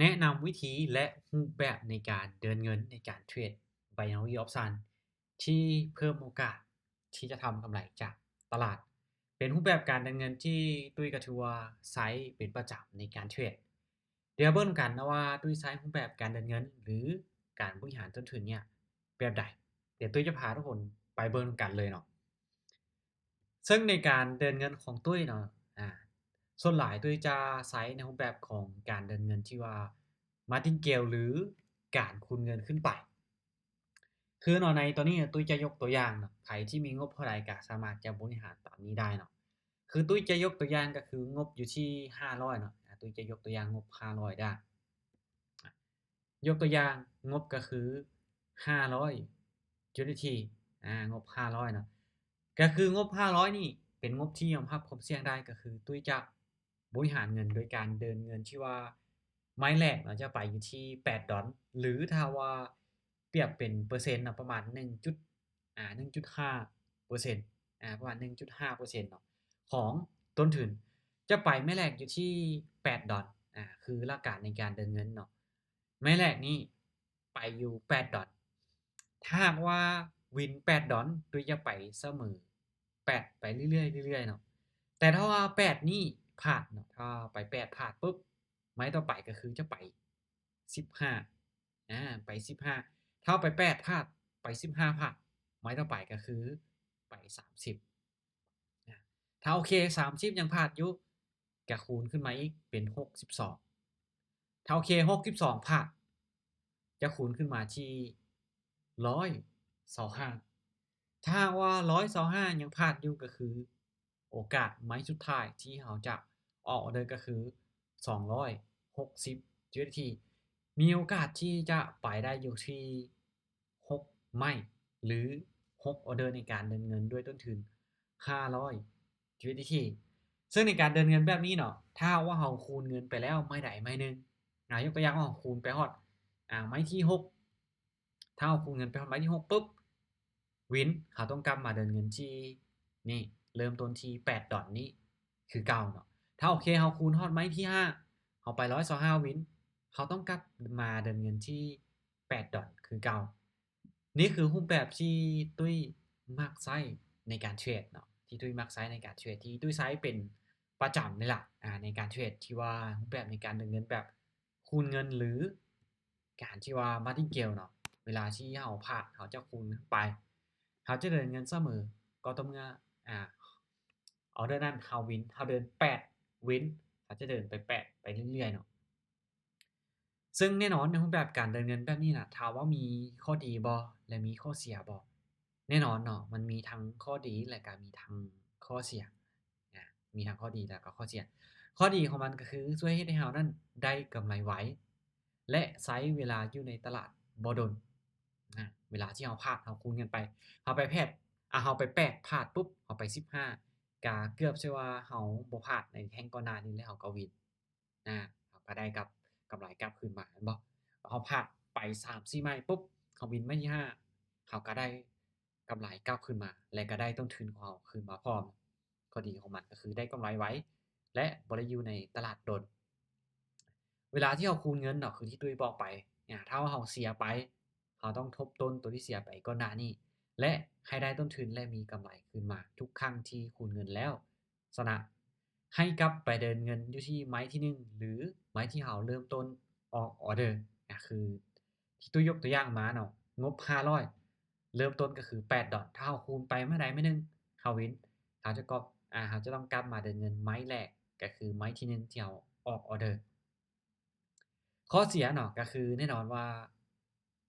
แนะนำวิธีและรูปแบบในการเดินเงินในการเทรด Binary Option ที่เพิ่มโอกาสที่จะทำกำไรจากตลาด เป็นรูปแบบการเดินเงินที่ตุ้ยก็ถือว่าใช้เป็นประจำในการเทรด เดี๋ยวเบิ่งกันนะว่าตุ้ยใช้รูปแบบการเดินเงินหรือการบริหารต้นทุนเนี่ยแบบใด เดี๋ยวตุ้ยจะพาทุกคนไปเบิ่งกันเลยเนาะซึ่งในการเดินเงินของตุ้ยเนาะส่วนหลายตุ้ยจะใช้ในรูปแบบของการเดินเงินที่ว่า Martingale หรือการคูณเงินขึ้นไป คือเนาะในตัวนี้ตุ้ยจะยกตัวอย่างเนาะใครที่มีงบเท่าไรก็สามารถจะบริหารตามนี้ได้เนาะคือตุ้ยจะยกตัวอย่างก็คืองบอยู่ที่500เนาะตุ้ยจะยกตัวอย่างงบ500ได้ยกตัวอย่างงบก็คือ500 USDT งบ500เนาะก็คืองบ500นี่เป็นงบที่ยอมรับความเสี่ยงได้ก็คือตุ้ยจะบริหารเงินโดยการเดินเงินที่ว่าไม้แรกเนาะจะไปอยู่ที่$8หรือถ้าว่าเปรียบเป็นเปอร์เซ็นต์เนาะประมาณ1จุด1.5% ประมาณ 1.5% เนาะของต้นทุนจะไปไม้แรกอยู่ที่$8คือหลักการในการเดินเงินเนาะไม้แรกนี่ไปอยู่$8ถ้าหากว่าวิน$8ตุ้ยจะไปเสมอ8ไปเรื่อยๆเรื่อยๆเนาะแต่ถ้าว่า8นี่พลาดเนาะถ้าไป8พลาดปุ๊บไม้ต่อไปก็คือจะไป15ไป15ถ้าไป8พลาดไป15พลาดไม้ต่อไปก็คือไป30อาถ้าโอเค30ยังพลาดอยู่ก็คูณขึ้นมาอีกเป็น62ถ้าโอเค62พลาดจะคูณขึ้นมาที่125ถ้าหากว่า125ยังพลาดอยู่ก็คือโอกาสไม้สุดท้ายที่เราจะออกออร์เดอร์ก็คือ260 USDT มีโอกาสที่จะไปได้อยู่ที่6ไม้หรือ6ออร์เดอร์ในการเดินเงินด้วยต้นทุน500 USDT ซึ่งในการเดินเงินแบบนี้เนาะถ้าว่าเราคูณเงินไปแล้วไม้ใดไม้หนึ่งยกตัวอย่างว่าคูณไปฮอดไม้ที่6ถ้าเราคูณเงินไปฮอดไม้ที่6ปุ๊บวินเขาต้องกลับมาเดินเงินที่นี่เริ่มต้นที่$8นี้คือเก่าเนาะถ้าโอเคเราคูณฮอดไม้ที่5เราไป125วินเขาต้องกลับมาเดินเงินที่$8คือเก่านี่คือรูปแบบที่ตุ้ยมักใช้ในการเทรดเนาะที่ตุ้ยมักใช้ในการเทรดที่ตุ้ยใช้เป็นประจำเลยล่ะในการเทรดที่ว่ารูปแบบในการเดินเงินแบบคูณเงินหรือการที่ว่า Martingale เนาะเวลาที่เราพลาดเขาจะคูณไปเขาจะเดินเงินเสมอก็ต่อเมื่ออออร์เดอร์นั้นเราวินเราเดิน8วินเขาจะเดินไป8ไปเรื่อยๆเนาะซึ่งแน่นอนในรูปแบบการเดินเงินแบบนี้น่ะถามว่ามีข้อดีบ่และมีข้อเสียบ่แน่นอนเนาะมันมีทั้งข้อดีและก็มีทั้งข้อเสียอามีทั้งข้อดีและก็ข้อเสียข้อดีของมันก็คือช่วยเฮ็ดให้เรานั้นได้กำไรไวและใช้เวลาอยู่ในตลาดบ่โดนเวลาที่เราพลาดเราคูณกันไปเราไปแพทย์เราไป8พลาดปุ๊บเราไป15ก็เกือบสิว่าเราบ่พลาดในแฮ่งก่อนหน้านี้แล้วเราก็วินเราก็ได้กำไรกลับคืนมาแม่นบ่เราพลาดไป3-4ไม้ปุ๊บเราวินไม้ที่5เราก็ได้กำไรกลับคืนมาและก็ได้ต้นทุนของเราคืนมาพร้อมข้อดีของมันก็คือได้กำไรไวและบ่ได้อยู่ในตลาดโดนเวลาที่เราคูณเงินเนาะคือที่ตุ้ยบอกไปถ้าว่าเราเสียไปเราต้องทบต้นตัวที่เสียไปก่อนหน้านี้และให้ได้ต้นทุนและมีกำไรคืนมาทุกครั้งที่คูณเงินแล้วฉะนั้นให้กลับไปเดินเงินอยู่ที่ไม้ที่1หรือไม้ที่เราเริ่มต้นออกออร์เดอร์คือที่ตุ้ยยกตัวอย่างมาเนาะงบ500เริ่มต้นก็คือ$8ถ้าเราคูณไปเมื่อใดเมื่อหนึ่งเราวินเราจะก็เราจะต้องกลับมาเดินเงินไม้แรกก็คือไม้ที่1ที่เราออกออร์เดอร์ ข้อเสียเนาะก็คือแน่นอนว่า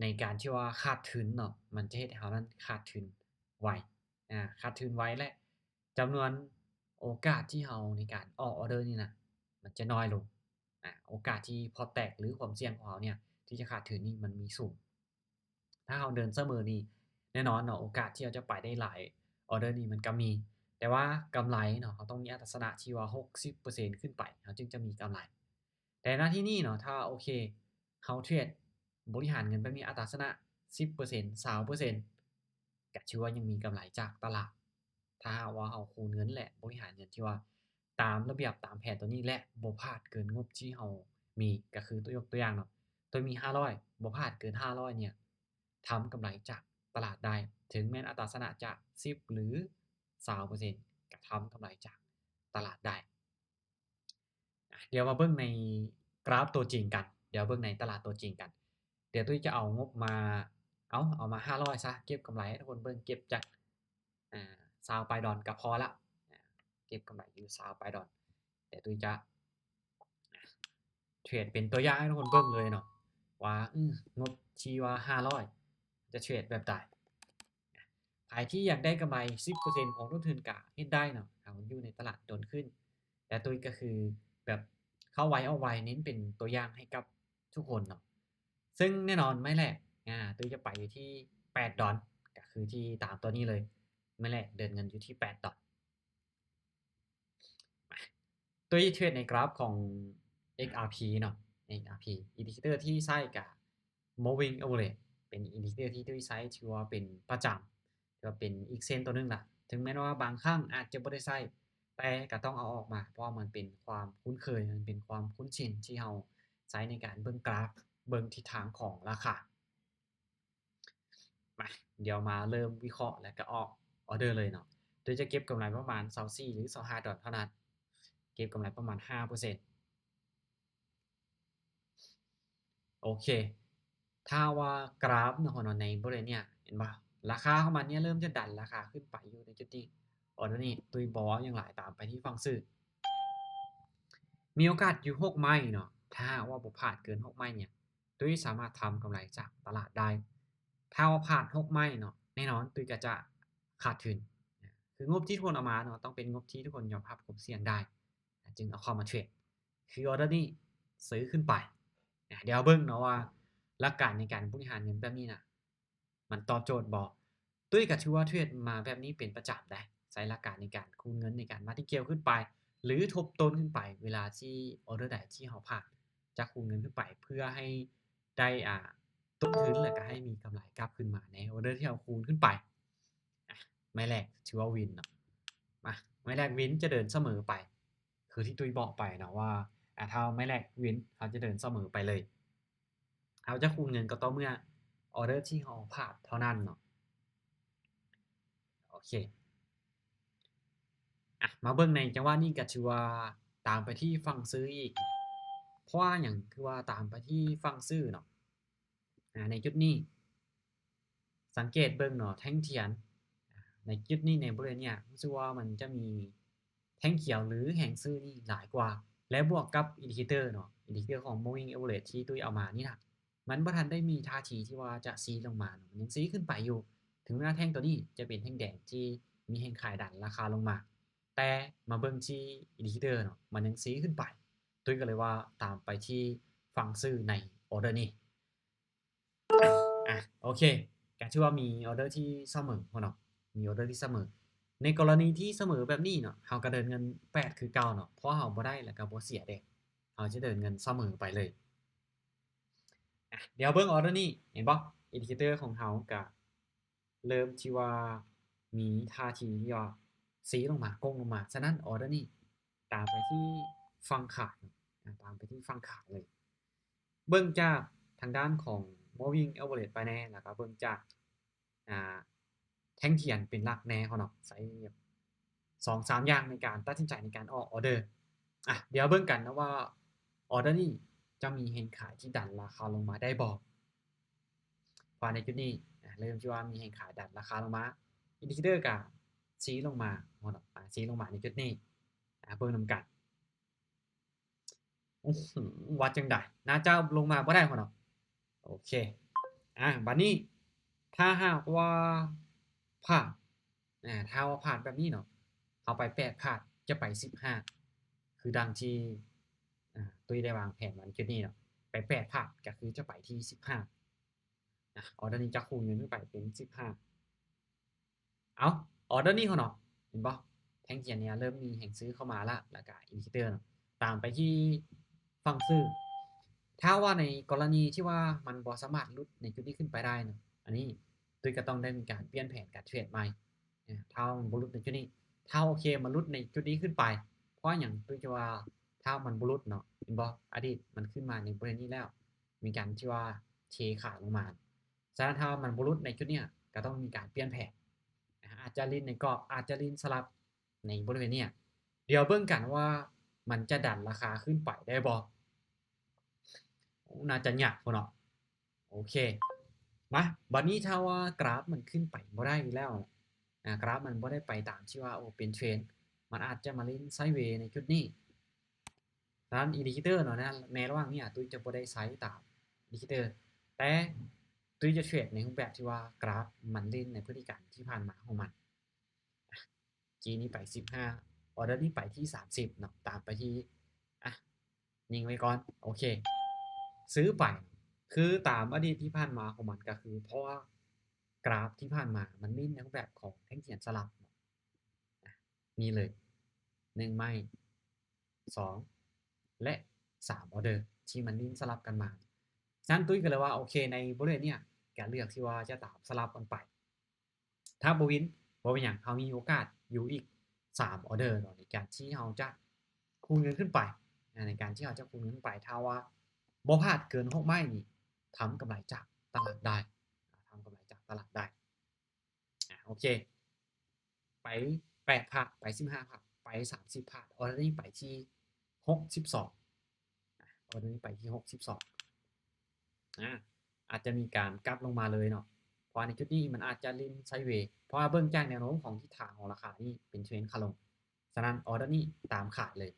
ในการที่ว่าขาดทุนเนาะมันจะเฮ็ดให้เรานั้นขาดทุนไวขาดทุนไวและจำนวนโอกาสที่เราในการออกออร์เดอร์นี่น่ะมันจะน้อยลงโอกาสที่พอร์ตแตกหรือความเสี่ยงของเราเนี่ยที่จะขาดทุนนี่มันมีสูงถ้าเราเดินเสมอนี่แน่นอนเนาะโอกาสที่เราจะไปได้หลายออร์เดอร์นี่มันก็มีแต่ว่ากำไรเนาะเราต้องมีอัตราสนะที่ว่า60%ขึ้นไปเราจึงจะมีกำไร แต่ณที่นี่เนาะถ้าโอเคเราเทรดบริหารเงินแบบมีอัตราชนะ10% 20%ก็ถือว่ายังมีกำไรจากตลาดถ้าหากว่าเราคูณเงินและบริหารเงินที่ว่าตามระเบียบตามแผนตัวนี้และบ่พลาดเกินงบที่เรา มีก็คือตัวยกตัวอย่างเนาะตัวมี500บ่พลาดเกิน500เนี่ยทำกำไรจากตลาดได้ถึงแม้นอัตราส่วนจะ10หรือ20%ก็ทำกำไรจากตลาดได้เดี๋ยวมาเบิ่งในกราฟตัวจริงกันเดี๋ยวเบิ่งในตลาดตัวจริงกันเดี๋ยวตุ้ยจะเอางบมาเอามา500ซะเก็บกำไรให้ทุกคนเบิ่งเก็บจาก20ปลายดอนก็พอละเก็บกำไรอยู่20ปลายดอนเดี๋ยวตุ้ยจะเทรดเป็นตัวอย่างให้ทุกคนเบิ่งเลยเนาะว่างบที่ว่า500จะเทรดแบบใดใครที่อยากได้กำไร 10% ของต้นทุนก็เฮ็ดได้เนาะถ้าอยู่ในตลาดโดนขึ้นแต่ตุ้ยก็คือแบบเข้าไว้เอาไว้เน้นเป็นตัวอย่างให้กับทุกคนเนาะซึ่งแน่นอนไม้แรกตุ้ยจะไปอยู่ที่8ดอลก็คือที่ตามตัวนี้เลยไม้แรกเดินเงินอยู่ที่8ดอลตุ้ยเทรดในกราฟของ XRP เนาะ XRP อินดิเคเตอร์ที่ใช้กับ Moving Average เป็นอินดิเคเตอร์ที่ตุ้ยใช้ถือว่าเป็นประจำถือว่าเป็นอีกเส้นตัวนึงล่ะถึงแม้ว่าบางครั้งอาจจะบ่ได้ใช้แต่ก็ต้องเอาออกมาเพราะมันเป็นความคุ้นเคยมันเป็นความคุ้นชินที่เราใช้ในการเบิ่งกราฟเบิ่งทิศทางของราคามาเดี๋ยวมาเริ่มวิเคราะห์และก็ออกออเดอร์เลยเนาะโดยจะเก็บกำไรประมาณ24หรือ25ดอลเท่านั้นเก็บกำไรประมาณ 5% โอเคถ้าว่ากราฟเนาะในบริเวณเนี่ยเห็นป่ะราคาของมันเนี่ยเริ่มจะดันราคาขึ้นไปอยู่ในจุดนี้ออเดอร์นี้ตุยบอกว่ายังหลายตามไปที่ฟังซื้อมีโอกาสอยู่6ไม้เนาะถ้าว่าบ่ผ่านเกิน6ไม้เนี่ยตุยสามารถทำกำไรจากตลาดได้ถ้าว่าผ่าน6ไม้เนาะแน่นอนตุยก็จะขาดทุนคืองบที่ทุกคนเอามาเนาะต้องเป็นงบที่ทุกคนยอมรับความเสี่ยงได้จึงเอาเข้ามาเทรดคือออเดอร์นี้ซื้อขึ้นไปเดี๋ยวเบิ่งเนาะว่าหลักการในการบริหารเงินแบบนี้น่ะมันตอบโจทย์บ่ตุ้ยก็ถือว่าเทรดมาแบบนี้เป็นประจำได้ใช้หลักการในการคูณเงินในการ Martingale ขึ้นไปหรือทบต้นขึ้นไปเวลาที่ออร์เดอร์ใดที่เราพลาดจะคูณเงินขึ้นไปเพื่อให้ได้ต้นทุนแล้วก็ให้มีกำไรกลับขึ้นมาในออร์เดอร์ที่เราคูณขึ้นไปไม้แรกถือว่าวินเนาะมาไม้แรกวินจะเดินเสมอไปคือที่ตุ้ยบอกไปเนาะว่าถ้าไม้แรกวินเขาจะเดินเสมอไปเลยเขาจะคูณเงินก็ต่อเมื่อออร์เดอร์ที่เราพลาดเท่านั้นเนาะโอเคมาเบิ่งในจังหวะนี้ก็ถือว่าตามไปที่ฝั่งซื้ออีกเพราะว่าหยังคือว่าตามไปที่ฝั่งซื้อเนาะในจุดนี้สังเกตเบิ่งเนาะแท่งเทียนในจุดนี้ในบริเวณเนี้ยรู้สึกว่ามันจะมีแท่งเขียวหรือแห่งซื้อนี่หลายกว่าและบวกกับอินดิเคเตอร์เนาะอินดิเคเตอร์ของ Moving Average ที่ตุ้ยเอามานี่นะมันบ่ทันได้มีท่าทีที่ว่าจะซีลงมามันยังซีขึ้นไปอยู่ถึงแม้ว่าแท่งตัวนี้จะเป็นแท่งแดงที่มีแห่งขายดันราคาลงมาแต่มาเบิ่งที่อินดิเคเตอร์เนาะมันยังซีขึ้นไปตุ้ยก็เลยว่าตามไปที่ฝั่งซื้อในออร์เดอร์นี้โอเคก็ถือว่ามีออร์เดอร์ที่เสมอเนาะมีออร์เดอร์ที่เสมอในกรณีที่เสมอแบบนี้เนาะเราก็เดินเงิน8คือเก่าเนาะเพราะเราบ่ได้แล้วก็บ่เสียเด้เราจะเดินเงินเสมอไปเลยเดี๋ยวเบิ่งออร์เดอร์นี้เห็นบ่อินดิเคเตอร์ของเราก็เริ่มที่ว่ามีท่าทีที่ว่าซีลงมาก้งลงมาฉะนั้นออร์เดอร์นี้ตามไปที่ฝั่งขาดตามไปที่ฝั่งขาดเลยเบิ่งจากทางด้านของ Moving Average ไปแน่แล้วก็เบิ่งจากอ่าแท่งเทียนเป็นหลักแน่เขาเนาะใช้แบบ2-3อย่างในการตัดสินใจในการออกออร์เดอร์เดี๋ยวเบิ่งกันนะว่าออร์เดอร์นี้จะมีแรงขายที่ดันราคาลงมาได้บ่เพราะในจุดนี้เริ่มที่ว่ามีแรงขายดันราคาลงมาอินดิเคเตอร์ก็ชี้ลงมาเขาเนาะชี้ลงมาในจุดนี้เบิ่งนำกันวัดจั่งใดน่าจะลงมาบ่ได้เขาเนาะโอเคบัดนี้ถ้าหากว่าพลาดถ้าว่าพลาดแบบนี้เนาะเอาไป8พลาดจะไป15คือดังที่ตุ้ยได้วางแผนไว้จุดนี้เนาะไป8พลาดก็คือจะไปที่15ออร์เดอร์นี้จะคูณเงินขึ้นไปเป็น15อ้าวออร์เดอร์นี้เขาเนาะเห็นบ่แท่งเทียนเนี่ยเริ่มมีแห่งซื้อเข้ามาแล้วแล้วก็อินดิเคเตอร์เนาะตามไปที่ฝั่งซื้อถ้าว่าในกรณีที่ว่ามันบ่สามารถหลุดในจุดนี้ขึ้นไปได้เนาะอันนี้ตุ้ยก็ต้องได้มีการเปลี่ยนแผนการเทรดใหม่ถ้ามันบ่หลุดในจุดนี้ถ้าโอเคมันหลุดในจุดนี้ขึ้นไปเพราะหยังตุ้ยจะว่าถ้ ถ้ามันบ่หลุดเนาะเห็นบ่อดีตมันขึ้นมาในบริเวณนี้แล้ว มีการที่ว่าเทขาลงมาฉะนั้นถ้ามันบ่หลุดในจุดเนี้ยก็ต้องมีการเปลี่ยนแผนอาจจะลิ้นในกรอบอาจจะลิ้นสลับในบริเวณเนี้ยเดี๋ยวเบิ่งกันว่ามันจะดันราคาขึ้นไปได้บ่น่าจะยากพุ่นเนาะโอเคมาบัดนี้ถ้าว่ากราฟมันขึ้นไปบ่ได้อยู่แล้วกราฟมันบ่ได้ไปตามที่ว่าโอ้เป็นเทรนด์มันอาจจะมาเล่นไซด์เวย์ในจุดนี้ดังนั้นอินดิเคเตอร์เนาะในระหว่างนี้ตุ้ยจะบ่ได้ใช้ตามอินดิเคเตอร์แต่ตุ้ยจะเทรดในรูปแบบที่ว่ากราฟมันเล่นในพฤติกรรมที่ผ่านมาของมันจีนี้ไป15ออเดอร์นี้ไปที่30เนาะตามไปที่อ่ะนิ่งไว้ก่อนโอเคซื้อไปคือตามอดีตที่ผ่านมาของมันก็คือเพราะว่ากราฟที่ผ่านมามันเล่นในรูปแบบของแท่งเทียนสลับนี่เลย1ไม้2และ3ออเดอร์ที่มันนิ่งสลับกันมาฉะนั้นตุ้ยก็เลยว่าโอเคในบริเวณเนี้ยแกเลือกที่ว่าจะตามสลับกันไปถ้าบ่วินบ่เป็นหยังเรามีโอกาสอยู่อีก3ออเดอร์ในการที่เราจะคูณเงินขึ้นไปในการที่เราจะคูณเงินขึ้นไปถ้าว่าบ่พลาดเกิน6ไม้นี่ทำกำไรจากตลาดได้ทำกำไรจากตลาดได้โอเคไป8ภาคไป15ภาคไป30ภาคออเดอร์นี้ไปที่62ออเดอร์นี้ไปที่62อาจจะมีการกลับลงมาเลยเนาะเพราะในจุดนี้มันอาจจะลิ้นไซด์เวย์เพราะว่าเบื้องจากแนวโน้มของทิศทางของราคานี่เป็นเทรนขาลงฉะนั้นออเดอร์นี้ตามขาดเลย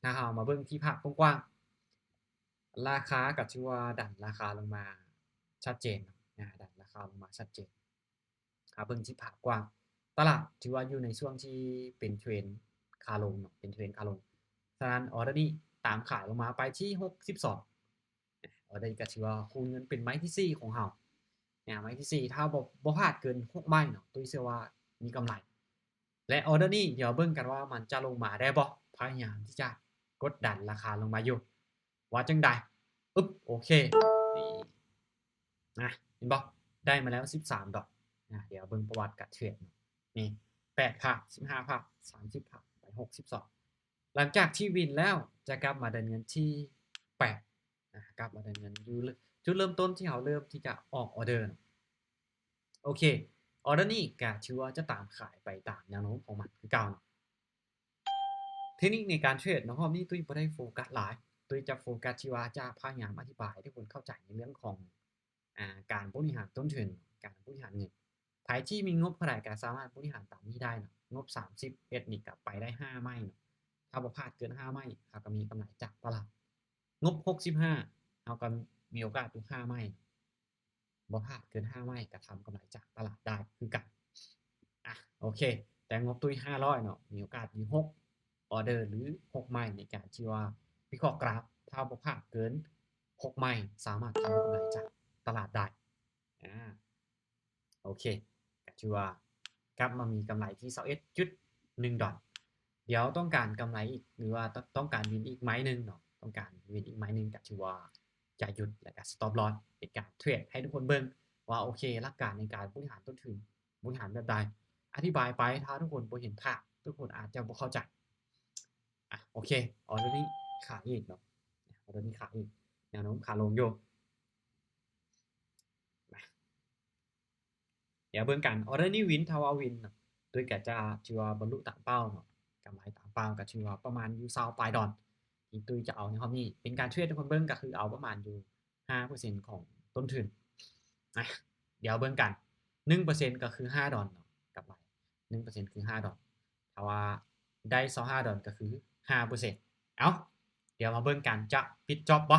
ถ้าเรามาเบื้องที่ภาพกว้างๆราคากับที่ว่าดันราคาลงมาชัดเจนดันราคาลงมาชัดเจนเบื้องที่ภาพกว้างตลาดถือว่าอยู่ในช่วงที่เป็นเทรนขาลงเนาะเป็นเทรนขาลงฉะนั้นออเดอร์นี้ตามขายลงมาไปที่62ออเดอร์ก็ถือว่าคูณเงินเป็นไม้ที่4ของเราไม้ที่4ถ้าบ่พลาดเกิน6ไม้เนาะตุ้ยเชื่อว่ามีกำไรและออเดอร์นี้เดี๋ยวเบิ่งกันว่ามันจะลงมาได้บ่พยายามที่จะกดดันราคาลงมาอยู่ว่าจังใดอึ๊บโอเคนี่เห็นบ่ได้มาแล้ว13ดอกเดี๋ยวเบิ่งประวัติการเทรดนี่8ภาค15ภาค30ภาคไป62หลังจากที่วินแล้วจะกลับมาเดินเงินที่8กลับมาเดินเงินอยู่จุดเริ่มต้นที่เราเริ่มที่จะออกออเดอร์โอเคออเดอร์นี้ก็ถือว่าจะตามขายไปตามแนวโน้มของมันคือเก่าเทคนิคในการเทรดรอบนี้ตุ้ยบ่ได้โฟกัสหลายตุ้ยจะโฟกัสที่ว่าจะพยายามอธิบายให้ทุกคนเข้าใจในเรื่องของการบริหารต้นทุนการบริหารเงินใครที่มีงบเท่าไรก็สามารถบริหารตามนี้ได้เนาะงบ31นี่ก็ไปได้5ไม้เนาะถ้าบ่พลาดเกิน5ไม้เราก็มีกำไรจากตลาดงบ65เราก็มีโอกาสอยู่5ไม้บ่พลาดเกิน5ไม้ก็ทำกำไรจากตลาดได้คือกันโอเคแต่งบตุ้ย500เนาะมีโอกาสอยู่6ออเดอร์หรือ6ไม้ในการที่ว่าวิเคราะห์กราฟถ้าบ่พลาดเกิน6ไม้สามารถทำกำไรจากตลาดได้โอเคก็ถือว่ากลับมามีกำไรที่21.1ดอลเดี๋ยวต้องการกำไรอีกหรือว่าต้องการวินอีกไม้หนึ่งเนาะต้องการวินอีกไม้หนึ่งก็ถือว่าจะหยุดแล้วก็ stop loss เป็นการเทรดให้ทุกคนเบิ่งว่าโอเคหลักการในการบริหารต้นทุนบริหารแบบใดอธิบายไปถ้าทุกคนบ่เห็นภาพทุกคนอาจจะบ่เข้าใจโอเคออเดอร์นี้ขาอีกเนาะออเดอร์นี้ขาอีกแนวโน้มขาลงอยู่เดี๋ยวเบิ่งกันออเดอร์นี้วินถ้าว่าวินเนาะโดยก็จะถือว่าบรรลุตามเป้าเนาะกำไรตามเป้าก็ถือว่าประมาณอยู่20ปลายดอนที่ตุ้ยจะเอาในรอบนี้เป็นการเทรดให้ทุกคนเบิ่งก็คือเอาประมาณอยู่ 5% ของต้นทุนเดี๋ยวเบิ่งกัน 1% ก็คือ5ดอลเนาะกำไร 1% คือ5ดอลถ้าว่าได้25ดอลก็คือ 5% เอ้าเดี๋ยวมาเบิ่งกันจะปิดจ็อบบ่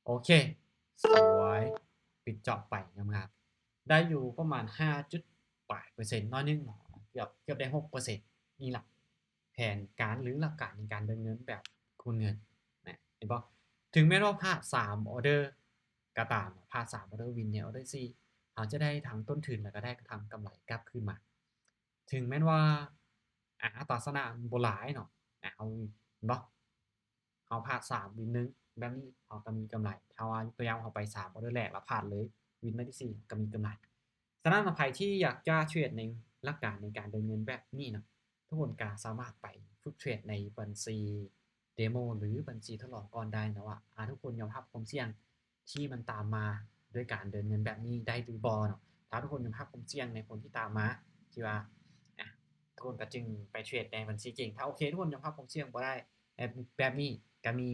โอเคสวยปิดจ็อบไปงามๆได้อยู่ประมาณ5จุดปลายเปอร์เซ็นต์น้อยนึงเกือบได้6%นี่ล่ะแผนการหรือหลักการในการเดินเงินแบบคูณเงินเห็นบ่ถึงแม้ว่าพลาด3ออเดอร์ก็ตามพลาด3ออเดอร์วินเนี่ยออเดอร์4เขาจะได้ทั้งต้นทุนแล้วก็ได้ทั้งกำไรกลับคืนมาถึงแม้ว่าอัตราส่วนบ่หลายเนาะเอาเห็นบ่เราพลาด3วิน1แบบนี้เราก็มีกำไรถ้าว่าตัวอย่างเราไป3ออเดอร์แรกแล้วพลาดเลยวินมาที่4ก็มีกำไรฉะนั้นใครที่อยากจะเทรดในหลักการในการเดินเงินแบบนี้เนาะ ทุกคนก็สามารถไปฝึกเทรดในบัญชีเดโมหรือบัญชีทดลองก่อนได้นะว่าทุกคนยอมรับความเสี่ยงที่มันตามมาด้วยการเดินเงินแบบนี้ได้หรือบ่เนาะถ้าทุกคนยอมรับความเสี่ยงในผลที่ตามมาที่ว่าทุกคนก็จึงไปเทรดในบัญชีจริงถ้าโอเคทุกคนยอมรับความเสี่ยงบ่ได้แบบนี้ก็มี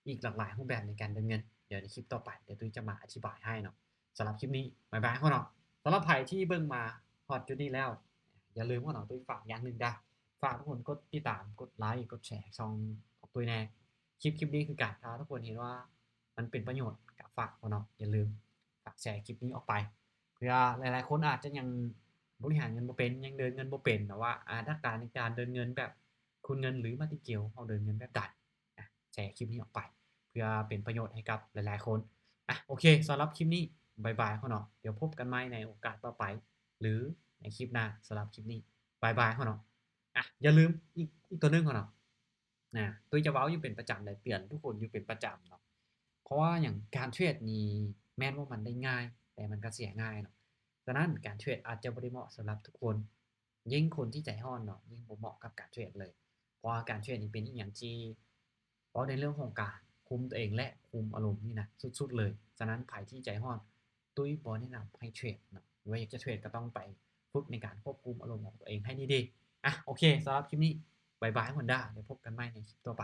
อีกหลากหลายรูปแบบในการเดินเงินเดี๋ยวในคลิปต่อไปเดี๋ยวตุ้ยจะมาอธิบายให้เนาะสำหรับคลิปนี้บ๊ายบายเนาะสำหรับใครที่เบิ่งมาฮอดจุดนี้แล้วอย่าลืมว่าเนาะตุ้ยฝากอย่างหนึ่งด้ฝากทุกคนกดติดตามกดไลค์กดแชร์ช่องของตุ้ยแน่คลิปนี้คือการถ้าทุกคนเห็นว่ามันเป็นประโยชน์ก็ฝากเนาะอย่าลืมฝากแชร์คลิปนี้ออกไปเพื่อหลายๆคนอาจจะยังบริหารเงินบ่เป็นยังเดินเงินบ่เป็นแต่ว่าหลักการในการเดินเงินแบบคูณเงินหรือมัลติเกลเราเดินเงินแบบใดแชร์คลิปนี้ออกไปเพื่อเป็นประโยชน์ให้กับหลายๆคนโอเคสำหรับคลิปนี้บ๊ายบายเนาะเดี๋ยวพบกันใหม่ในโอกาสต่อไปหรือในคลิปหน้าสำหรับคลิปนี้บ๊ายบายเนาะอย่าลืมอีกตัวหนึงเนาะตุ้ยจะเว้าอยู่เป็นประจำเลยเตือนทุกคนอยู่เป็นประจำเนาะเพราะว่าอย่างการเทรดนี่แม้นว่ามันได้ง่ายแต่มันก็เสียง่ายเนาะฉะนั้นการเทรดอาจจะบ่ได้เหมาะสำหรับทุกคนยิ่งคนที่ใจร้อนเนาะยิ่งบ่เหมาะกับการเทรดเลยเพราะว่าการเทรดนี่เป็นอีหยังที่เว้าในเรื่องของการคุมตัวเองและคุมอารมณ์นี่นะสุดๆเลยฉะนั้นไผที่ใจร้อนตุ้ยบ่แนะนำให้เทรดเนาะหรือว่าอยากจะเทรดก็ต้องไปฝึกในการควบคุมอารมณ์ของตัวเองให้ดีๆโอเคสำหรับคลิปนี้บ๊ายบายฮอนด้าเดี๋ยวพบกันใหม่ในคลิปต่อไป